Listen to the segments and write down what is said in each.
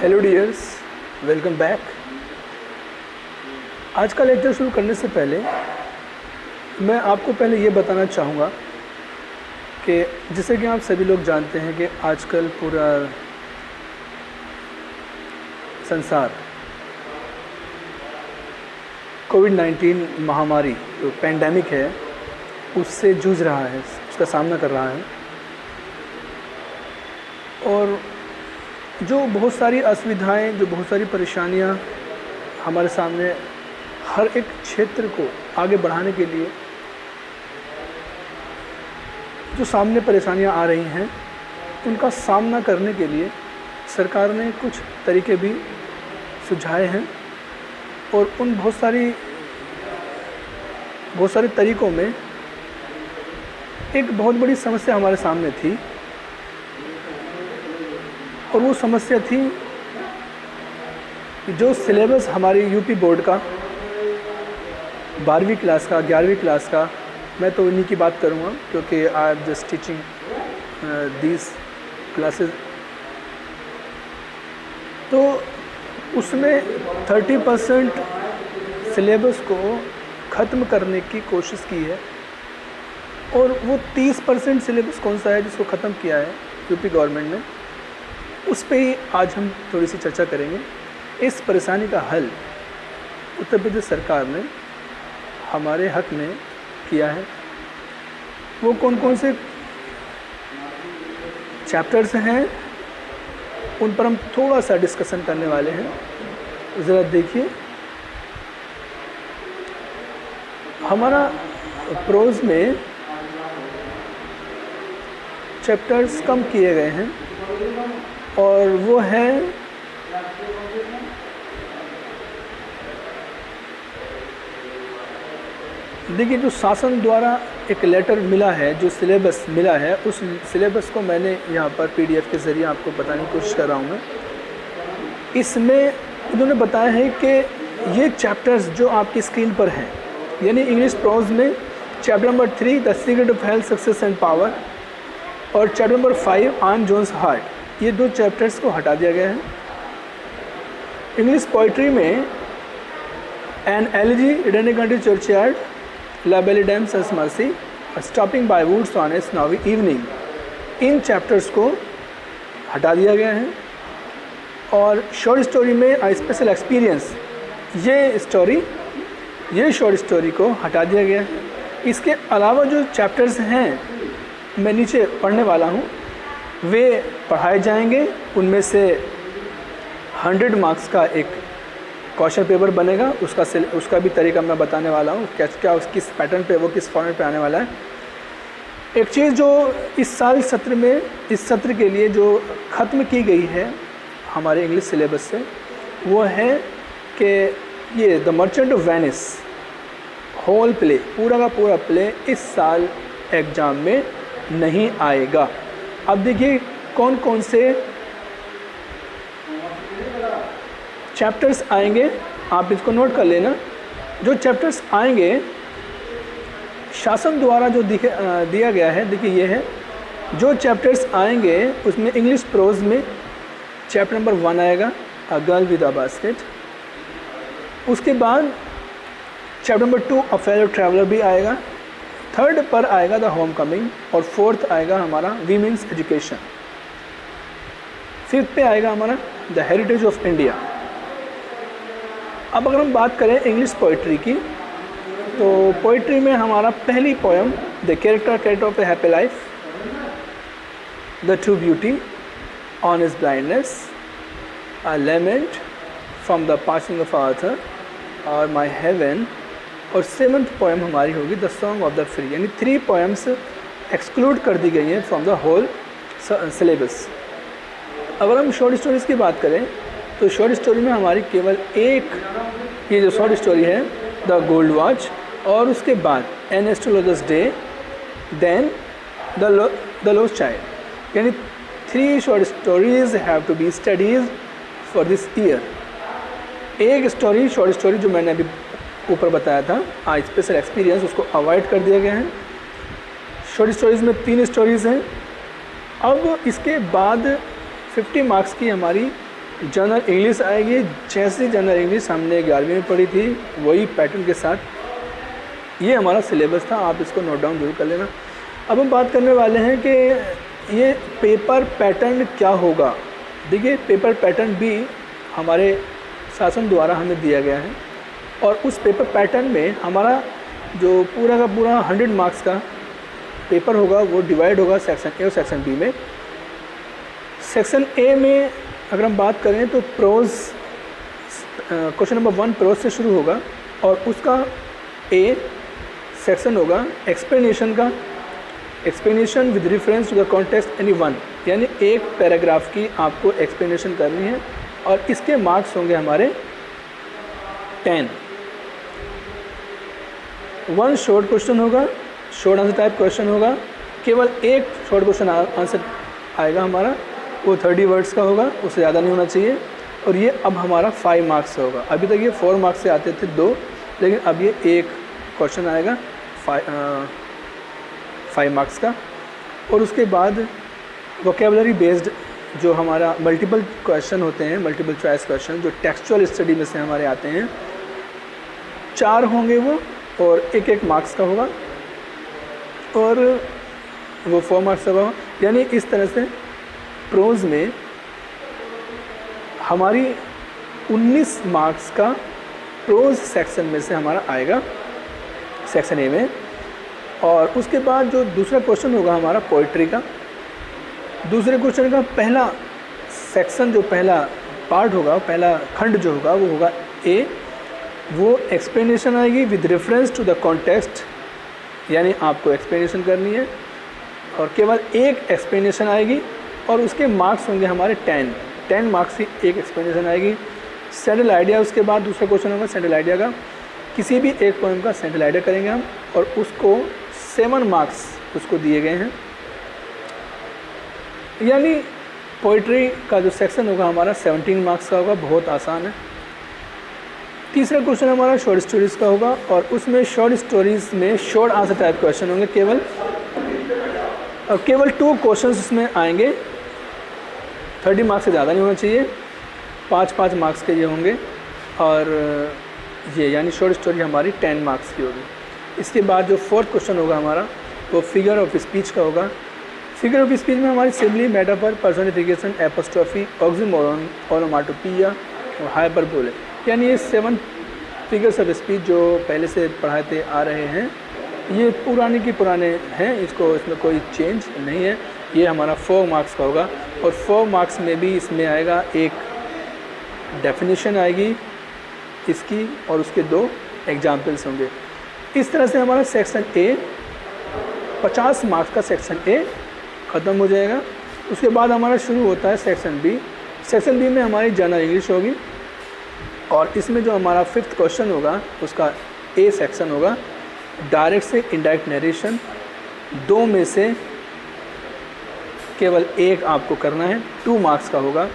Hello dears, welcome back. आज का lecture शुरू करने से पहले मैं आपको पहले ये बताना चाहूँगा कि जैसे कि आप सभी लोग जानते हैं कि आजकल पूरा संसार कोविड-19 महामारी जो पैंडेमिक है उससे जूझ रहा है, उसका सामना कर रहा है। और जो बहुत सारी असुविधाएं, जो बहुत सारी परेशानियां हमारे सामने हर एक क्षेत्र को आगे बढ़ाने के लिए जो सामने परेशानियां आ रही हैं, उनका सामना करने के लिए सरकार ने कुछ तरीके भी सुझाए हैं। और उन बहुत सारे तरीक़ों में एक बहुत बड़ी समस्या हमारे सामने थी, और वो समस्या थी कि जो सिलेबस हमारी यूपी बोर्ड का 12वीं क्लास का, 11वीं क्लास का, मैं तो उन्हीं की बात करूँगा क्योंकि I am just teaching these classes. तो उसमें 30% सिलेबस को ख़त्म करने की कोशिश की है, और वो 30% सिलेबस कौन सा है जिसको ख़त्म किया है यूपी गवर्नमेंट ने, उस पे ही आज हम थोड़ी सी चर्चा करेंगे। इस परेशानी का हल उत्तर प्रदेश सरकार ने हमारे हक में किया है। वो कौन कौन से चैप्टर्स हैं उन पर हम थोड़ा सा डिस्कशन करने वाले हैं। ज़रा देखिए, हमारा प्रोज में चैप्टर्स कम किए गए हैं, और वो है देखिए, जो शासन द्वारा एक लेटर मिला है, जो सिलेबस मिला है, उस सिलेबस को मैंने यहाँ पर पीडीएफ के ज़रिए आपको बताने की कोशिश कर रहा हूँ मैं। इसमें उन्होंने बताया है कि ये चैप्टर्स जो आपकी स्क्रीन पर हैं, यानी इंग्लिश प्रोज में chapter number 3 the secret of health, success and power, और chapter number 5 on Jones heart, ये 2 चैप्टर्स को हटा दिया गया है। इंग्लिश पोइट्री में an elegy returning country churchyard, la belle dame सस merci, stopping by woods on a snowy evening, इन चैप्टर्स को हटा दिया गया है। और शॉर्ट स्टोरी में आई स्पेशल एक्सपीरियंस, ये शॉर्ट स्टोरी को हटा दिया गया है। इसके अलावा जो चैप्टर्स हैं मैं नीचे पढ़ने वाला हूँ, वे पढ़ाए जाएंगे। उनमें से 100 मार्क्स का एक क्वेश्चन पेपर बनेगा, उसका भी तरीका मैं बताने वाला हूँ, क्या किस पैटर्न पे, वो किस फॉर्मेट पे आने वाला है। एक चीज़ जो इस सत्र के लिए जो ख़त्म की गई है हमारे इंग्लिश सिलेबस से, वो है कि ये the merchant of Venice whole play, पूरा का पूरा प्ले इस साल एग्ज़ाम में नहीं आएगा। अब देखिए कौन कौन से चैप्टर्स आएंगे, आप इसको नोट कर लेना। जो चैप्टर्स आएंगे शासन द्वारा जो दिया गया है, देखिए ये है जो चैप्टर्स आएंगे। उसमें इंग्लिश प्रोज में चैप्टर नंबर 1 आएगा, a girl with a basket. उसके बाद chapter number 2 a fellow traveller भी आएगा। 3rd पर आएगा द होम कमिंग, और 4th आएगा हमारा वीमेंस एजुकेशन। 5th पे आएगा हमारा द हेरिटेज ऑफ इंडिया। अब अगर हम बात करें इंग्लिश पोइट्री की, तो पोइट्री में हमारा पहली poem the character of a happy life, the true beauty, on his blindness, a lament from the passing of Arthur, और माई हेवन। और 7th पोएम हमारी होगी the song of the free. यानी 3 पोएम्स एक्सक्लूड कर दी गई हैं from the whole syllabus. अगर हम शॉर्ट स्टोरीज़ की बात करें, तो शॉर्ट स्टोरी में हमारी केवल एक ये जो शॉर्ट स्टोरी है द गोल्ड वॉच, और उसके बाद an astrologer's day, then the lost child. यानी 3 short stories have to be studies for this year. एक शॉर्ट स्टोरी जो मैंने अभी ऊपर बताया था, आई स्पेशल एक्सपीरियंस, उसको अवॉइड कर दिया गया है। शॉर्ट स्टोरीज़ में 3 स्टोरीज़ हैं। अब इसके बाद 50 मार्क्स की हमारी जनरल इंग्लिश आएगी, जैसी जनरल इंग्लिश हमने 11वीं में पढ़ी थी वही पैटर्न के साथ। ये हमारा सिलेबस था, आप इसको नोट डाउन जरूर कर लेना। अब हम बात करने वाले हैं कि ये पेपर पैटर्न क्या होगा। देखिए, पेपर पैटर्न भी हमारे शासन द्वारा हमें दिया गया है और उस पेपर पैटर्न में हमारा जो पूरा का पूरा 100 मार्क्स का पेपर होगा वो डिवाइड होगा सेक्शन ए और सेक्शन बी में। सेक्शन ए में अगर हम बात करें तो प्रोज, क्वेश्चन नंबर 1 प्रोज से शुरू होगा और उसका ए सेक्शन होगा एक्सप्लेनेशन का, explanation with reference to the context any one, यानी एक पैराग्राफ की आपको एक्सप्लेनेशन करनी है और इसके मार्क्स होंगे हमारे 10। 1 शॉर्ट क्वेश्चन होगा, शॉर्ट आंसर टाइप क्वेश्चन होगा, केवल एक शॉर्ट क्वेश्चन आंसर आएगा हमारा, वो 30 वर्ड्स का होगा, उससे ज़्यादा नहीं होना चाहिए। और ये अब हमारा 5 मार्क्स से होगा। अभी तक ये 4 मार्क्स से आते थे 2, लेकिन अब ये एक क्वेश्चन आएगा 5 मार्क्स का। और उसके बाद वोकेबलरी बेस्ड जो हमारा मल्टीपल क्वेश्चन होते हैं, मल्टीपल चॉइस क्वेश्चन जो टेक्सचुअल स्टडी में से हमारे आते हैं, 4 होंगे वो और एक मार्क्स का होगा और वो 4 मार्क्स का होगा। यानी इस तरह से प्रोज में हमारी 19 मार्क्स का प्रोज सेक्शन में से हमारा आएगा सेक्शन ए में। और उसके बाद जो दूसरा क्वेश्चन होगा हमारा पोइट्री का, दूसरे क्वेश्चन का पहला सेक्शन, जो पहला पार्ट होगा, पहला खंड जो होगा वो होगा ए, वो एक्सप्लेनेशन आएगी with reference to the context, यानी आपको एक्सप्लेनेशन करनी है और केवल एक एक्सप्लेनेशन आएगी और उसके मार्क्स होंगे हमारे 10 मार्क्स की एक एक्सप्लेनेशन आएगी। सेंट्रल आइडिया उसके बाद दूसरा क्वेश्चन होगा सेंट्रल आइडिया का, किसी भी एक पोएम का सेंट्रल आइडिया करेंगे हम और उसको 7 मार्क्स उसको दिए गए हैं। यानी पोइट्री का जो सेक्शन होगा हमारा 17 मार्क्स का होगा, बहुत आसान है। तीसरा क्वेश्चन हमारा शॉर्ट स्टोरीज़ का होगा और उसमें शॉर्ट स्टोरीज़ में शॉर्ट आंसर टाइप क्वेश्चन होंगे, केवल 2 क्वेश्चन उसमें आएंगे, 30 मार्क्स से ज़्यादा नहीं होना चाहिए, 5 मार्क्स के ये होंगे और ये यानी शॉर्ट स्टोरी हमारी 10 मार्क्स की होगी। इसके बाद जो 4th क्वेश्चन होगा हमारा वो फिगर ऑफ स्पीच का होगा। फिगर ऑफ स्पीच में हमारी simile, metaphor, personification, apostrophe, oxymoron, onomatopoeia और हाइपरबोले, यानी ये 7 फिगर्स ऑफ स्पीच जो पहले से पढ़ाते आ रहे हैं, ये पुराने के पुराने हैं, इसमें कोई चेंज नहीं है। ये हमारा 4 मार्क्स का होगा और 4 मार्क्स में भी इसमें आएगा एक डेफिनेशन आएगी इसकी और उसके 2 एग्जाम्पल्स होंगे। इस तरह से हमारा सेक्शन ए 50 मार्क्स का सेक्शन ए ख़त्म हो जाएगा। उसके बाद हमारा शुरू होता है सेक्शन बी। सेक्शन बी में हमारी जनरल इंग्लिश होगी और इसमें जो हमारा 5th क्वेश्चन होगा उसका ए सेक्शन होगा, डायरेक्ट से इनडायरेक्ट नरेशन, 2 में से केवल एक आपको करना है, 2 मार्क्स का होगा।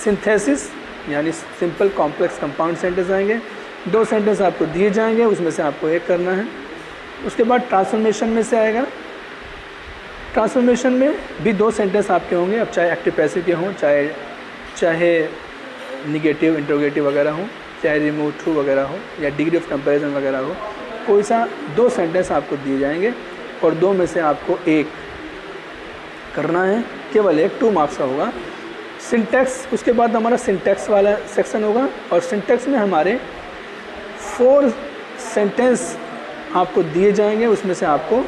सिंथेसिस यानी सिंपल कॉम्प्लेक्स कंपाउंड सेंटेंस आएंगे, 2 सेंटेंस आपको दिए जाएंगे, उसमें से आपको एक करना है। उसके बाद ट्रांसफॉर्मेशन में से आएगा, ट्रांसफॉर्मेशन में भी 2 सेंटेंस आपके होंगे, अब चाहे एक्टिव पैसिव के हों, चाहे निगेटिव इंट्रोगेटिव वगैरह हो, चाहे रिमूव ट्रू वगैरह हो या डिग्री ऑफ कंपैरिजन वगैरह हो, कोई सा 2 सेंटेंस आपको दिए जाएंगे और 2 में से आपको एक करना है, केवल एक, 2 मार्क्स का होगा। सिंटैक्स, उसके बाद हमारा सिंटैक्स वाला सेक्शन होगा और सिंटैक्स में हमारे 4 सेंटेंस आपको दिए जाएंगे, उसमें से आपको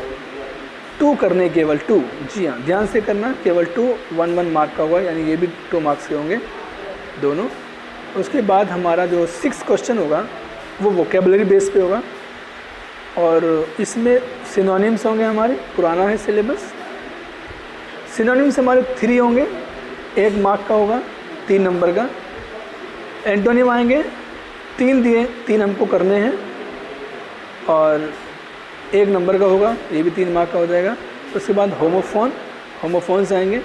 2 करने, केवल 2, जी हाँ ध्यान से करना, केवल 2 1 मार्क का होगा, यानी ये भी 2 मार्क्स के होंगे दोनों। उसके बाद हमारा जो 6th क्वेश्चन होगा वो वोकेबलरी बेस पे होगा और इसमें सिनोनिम्स होंगे हमारे, पुराना है सिलेबस। सिनोनिम्स हमारे 3 होंगे, 1 मार्क का होगा, 3 नंबर का। एंटोनिम आएंगे, 3 दिए, 3 हमको करने हैं और 1 नंबर का होगा, ये भी 3 मार्क का हो जाएगा। उसके बाद होमोफोन्स आएंगे,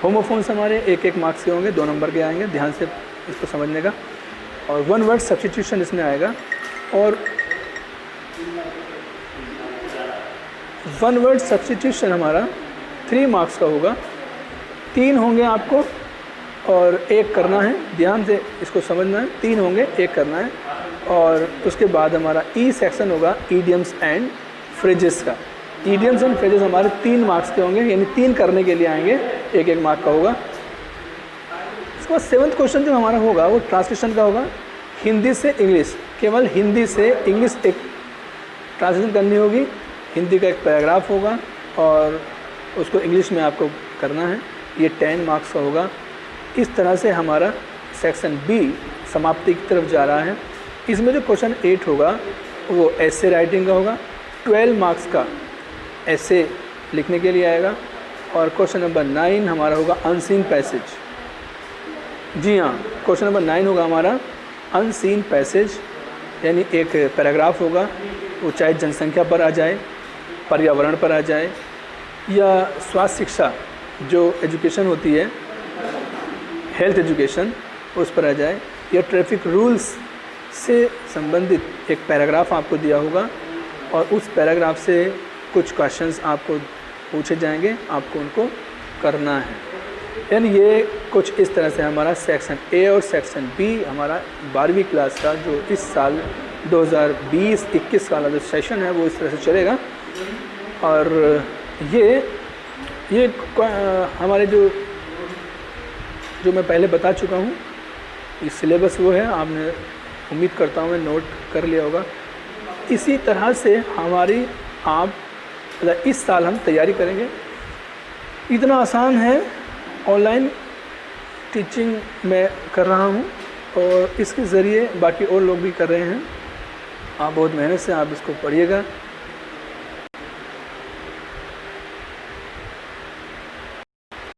होमोफोन्स हमारे 1 मार्क्स के होंगे, 2 नंबर के आएंगे, ध्यान से इसको समझने का। और 1 वर्ड सब्स्टिट्यूशन इसमें आएगा और 1 वर्ड सब्स्टिट्यूशन हमारा 3 मार्क्स का होगा, 3 होंगे आपको और एक करना है, ध्यान से इसको समझना है, 3 होंगे, एक करना है। और उसके बाद हमारा ई सेक्शन होगा ईडियम्स एंड फ्रेजेस का। ईडियम्स एंड फ्रेजेस हमारे 3 मार्क्स के होंगे, यानी 3 करने के लिए आएंगे, 1-1 मार्क का होगा। उसके बाद 7वां क्वेश्चन जो हमारा होगा वो ट्रांसलेशन का होगा, हिंदी से इंग्लिश, केवल हिंदी से इंग्लिश एक ट्रांसलेशन करनी होगी। हिंदी का एक पैराग्राफ होगा और उसको इंग्लिश में आपको करना है, ये 10 मार्क्स का होगा। इस तरह से हमारा सेक्शन बी समाप्ति की तरफ जा रहा है। इसमें जो क्वेश्चन 8 होगा वो ऐसे राइटिंग का होगा, 12 मार्क्स का ऐसे लिखने के लिए आएगा। और क्वेश्चन नंबर 9 हमारा होगा अनसीन पैसेज। जी हाँ, क्वेश्चन नंबर 9 होगा हमारा अनसीन पैसेज, यानी एक पैराग्राफ होगा, वो चाहे जनसंख्या पर आ जाए, पर्यावरण पर आ जाए, या स्वास्थ्य शिक्षा जो एजुकेशन होती है, हेल्थ एजुकेशन, उस पर आ जाए, या ट्रैफिक रूल्स से संबंधित एक पैराग्राफ आपको दिया होगा और उस पैराग्राफ से कुछ क्वेश्चंस आपको पूछे जाएंगे, आपको उनको करना है। यानी ये कुछ इस तरह से हमारा सेक्शन ए और सेक्शन बी हमारा 12वीं क्लास का जो इस साल 2020-21 वाला जो सेशन है वो इस तरह से चलेगा। और ये हमारे जो मैं पहले बता चुका हूँ, ये सिलेबस वो है, आपने उम्मीद करता हूँ मैं नोट कर लिया होगा। इसी तरह से हमारी मतलब इस साल हम तैयारी करेंगे। इतना आसान है, ऑनलाइन टीचिंग मैं कर रहा हूँ और इसके ज़रिए बाकी और लोग भी कर रहे हैं। आप बहुत मेहनत से आप इसको पढ़िएगा।